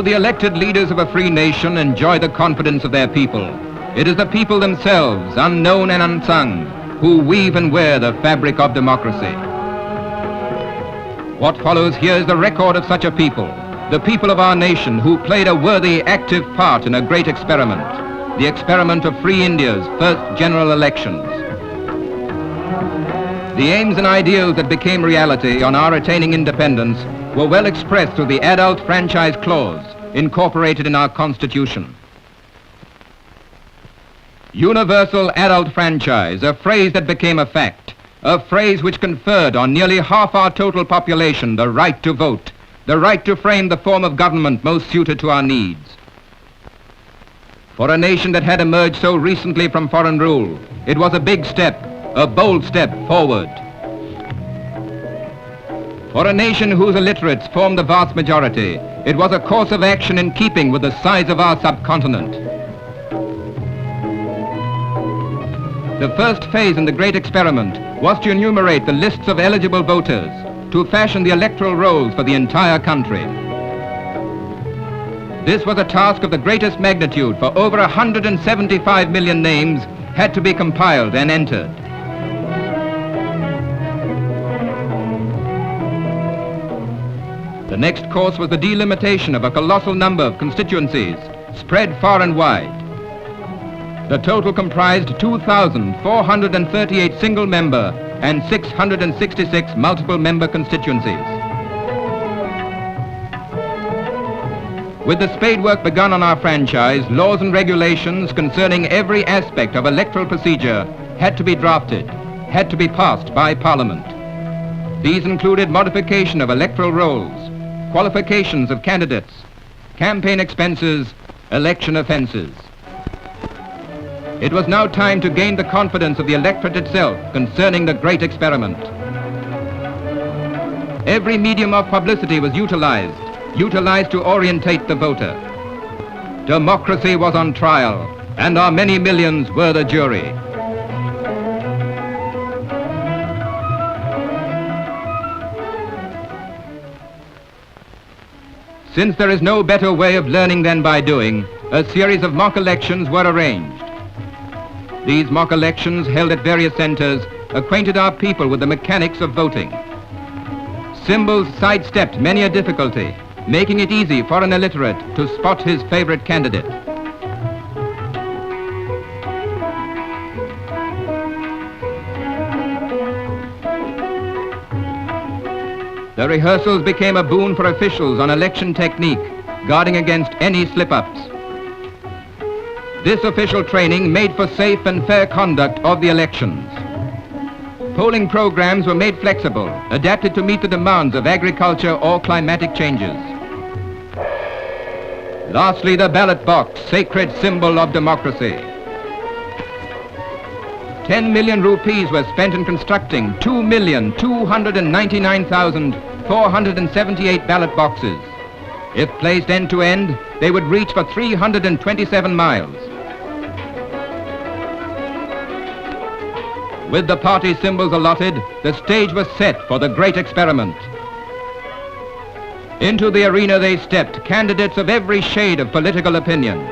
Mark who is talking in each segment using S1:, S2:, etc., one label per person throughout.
S1: Though the elected leaders of a free nation enjoy the confidence of their people, it is the people themselves, unknown and unsung, who weave and wear the fabric of democracy. What follows here is the record of such a people, the people of our nation who played a worthy, active part in a great experiment, the experiment of free India's first general elections. The aims and ideals that became reality on our attaining independence were well expressed through the adult franchise clause incorporated in our Constitution. Universal adult franchise, a phrase that became a fact, a phrase which conferred on nearly half our total population the right to vote, the right to frame the form of government most suited to our needs. For a nation that had emerged so recently from foreign rule, it was a big step, a bold step forward. For a nation whose illiterates formed the vast majority, it was a course of action in keeping with the size of our subcontinent. The first phase in the great experiment was to enumerate the lists of eligible voters, to fashion the electoral rolls for the entire country. This was a task of the greatest magnitude, for over 175 million names had to be compiled and entered. The next course was the delimitation of a colossal number of constituencies, spread far and wide. The total comprised 2,438 single-member and 666 multiple-member constituencies. With the spade work begun on our franchise, laws and regulations concerning every aspect of electoral procedure had to be drafted, had to be passed by Parliament. These included modification of electoral rolls, qualifications of candidates, campaign expenses, election offences. It was now time to gain the confidence of the electorate itself concerning the great experiment. Every medium of publicity was utilized to orientate the voter. Democracy was on trial, and our many millions were the jury. Since there is no better way of learning than by doing, a series of mock elections were arranged. These mock elections, held at various centers, acquainted our people with the mechanics of voting. Symbols sidestepped many a difficulty, making it easy for an illiterate to spot his favorite candidate. The rehearsals became a boon for officials on election technique, guarding against any slip-ups. This official training made for safe and fair conduct of the elections. Polling programs were made flexible, adapted to meet the demands of agriculture or climatic changes. Lastly, the ballot box, sacred symbol of democracy. 10 million rupees were spent in constructing 2,299,478 ballot boxes. If placed end to end, they would reach for 327 miles. With the party symbols allotted, the stage was set for the great experiment. Into the arena they stepped, candidates of every shade of political opinion.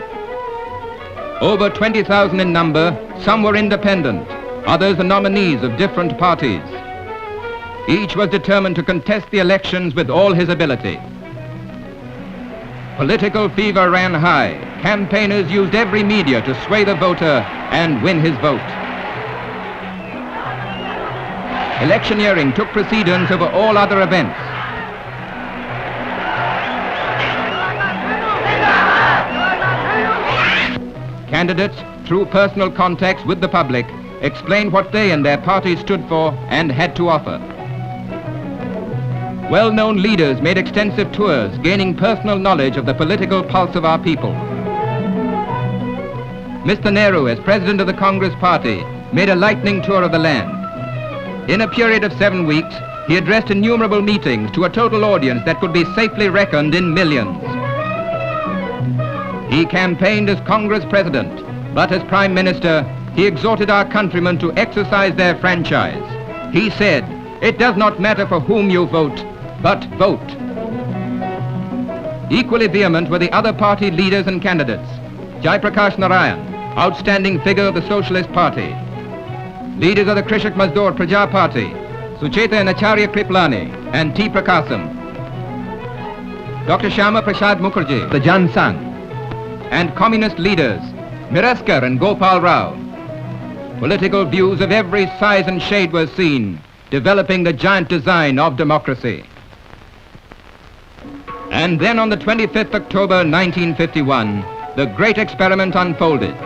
S1: Over 20,000 in number, some were independent, others the nominees of different parties. Each was determined to contest the elections with all his ability. Political fever ran high. Campaigners used every media to sway the voter and win his vote. Electioneering took precedence over all other events. Candidates, through personal contacts with the public, explained what they and their parties stood for and had to offer. Well-known leaders made extensive tours, gaining personal knowledge of the political pulse of our people. Mr. Nehru, as president of the Congress Party, made a lightning tour of the land. In a period of 7 weeks, he addressed innumerable meetings to a total audience that could be safely reckoned in millions. He campaigned as Congress President, but as Prime Minister, he exhorted our countrymen to exercise their franchise. He said, "It does not matter for whom you vote, but vote." Equally vehement were the other party leaders and candidates. Jaiprakash Narayan, outstanding figure of the Socialist Party. Leaders of the Krishak Mazdoor Praja Party, Sucheta and Acharya Kriplani and T. Prakasam. Dr. Shyama Prasad Mukherjee, the Jan Sangh, and communist leaders, Miraskar and Gopal Rao. Political views of every size and shade were seen, developing the giant design of democracy. And then on the 25th October 1951, the great experiment unfolded.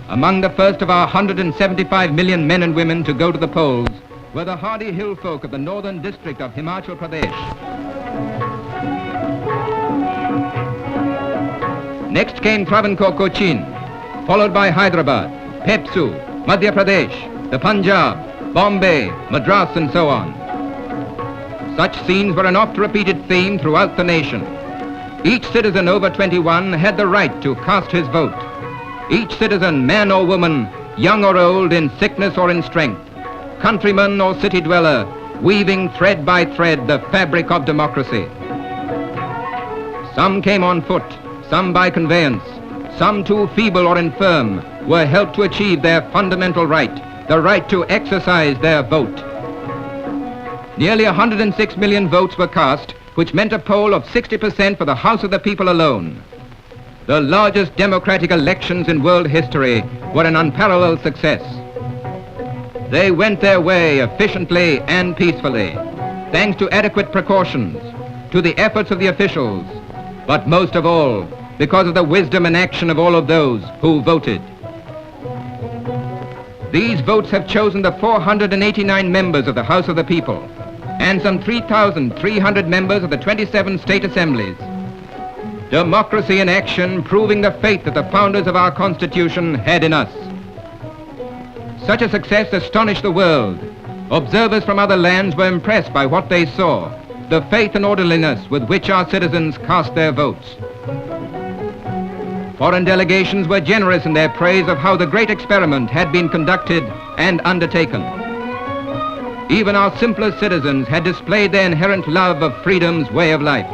S1: Among the first of our 175 million men and women to go to the polls were the hardy hill folk of the northern district of Himachal Pradesh. Next came Travancore Cochin, followed by Hyderabad, Pepsu, Madhya Pradesh, the Punjab, Bombay, Madras and so on. Such scenes were an oft-repeated theme throughout the nation. Each citizen over 21 had the right to cast his vote. Each citizen, man or woman, young or old, in sickness or in strength, countryman or city dweller, weaving thread by thread the fabric of democracy. Some came on foot, some by conveyance, some too feeble or infirm, were helped to achieve their fundamental right, the right to exercise their vote. Nearly 106 million votes were cast, which meant a poll of 60% for the House of the People alone. The largest democratic elections in world history were an unparalleled success. They went their way efficiently and peacefully, thanks to adequate precautions, to the efforts of the officials, but most of all, because of the wisdom and action of all of those who voted. These votes have chosen the 489 members of the House of the People and some 3,300 members of the 27 state assemblies. Democracy in action, proving the faith that the founders of our Constitution had in us. Such a success astonished the world. Observers from other lands were impressed by what they saw, the faith and orderliness with which our citizens cast their votes. Foreign delegations were generous in their praise of how the great experiment had been conducted and undertaken. Even our simplest citizens had displayed their inherent love of freedom's way of life.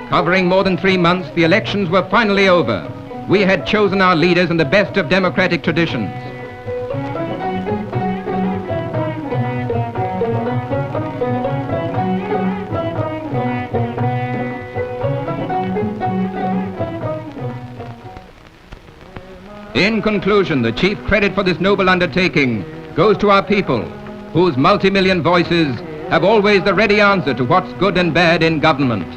S1: Covering more than 3 months, the elections were finally over. We had chosen our leaders in the best of democratic traditions. In conclusion, the chief credit for this noble undertaking goes to our people, whose multi-million voices have always the ready answer to what's good and bad in government.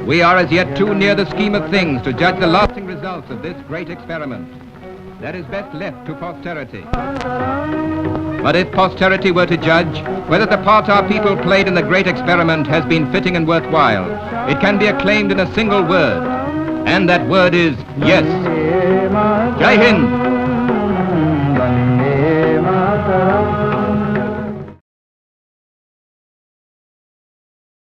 S1: We are as yet too near the scheme of things to judge the lasting results of this great experiment. That is best left to posterity. But if posterity were to judge whether the part our people played in the great experiment has been fitting and worthwhile, it can be acclaimed in a single word, and that word is yes. Jai Hind!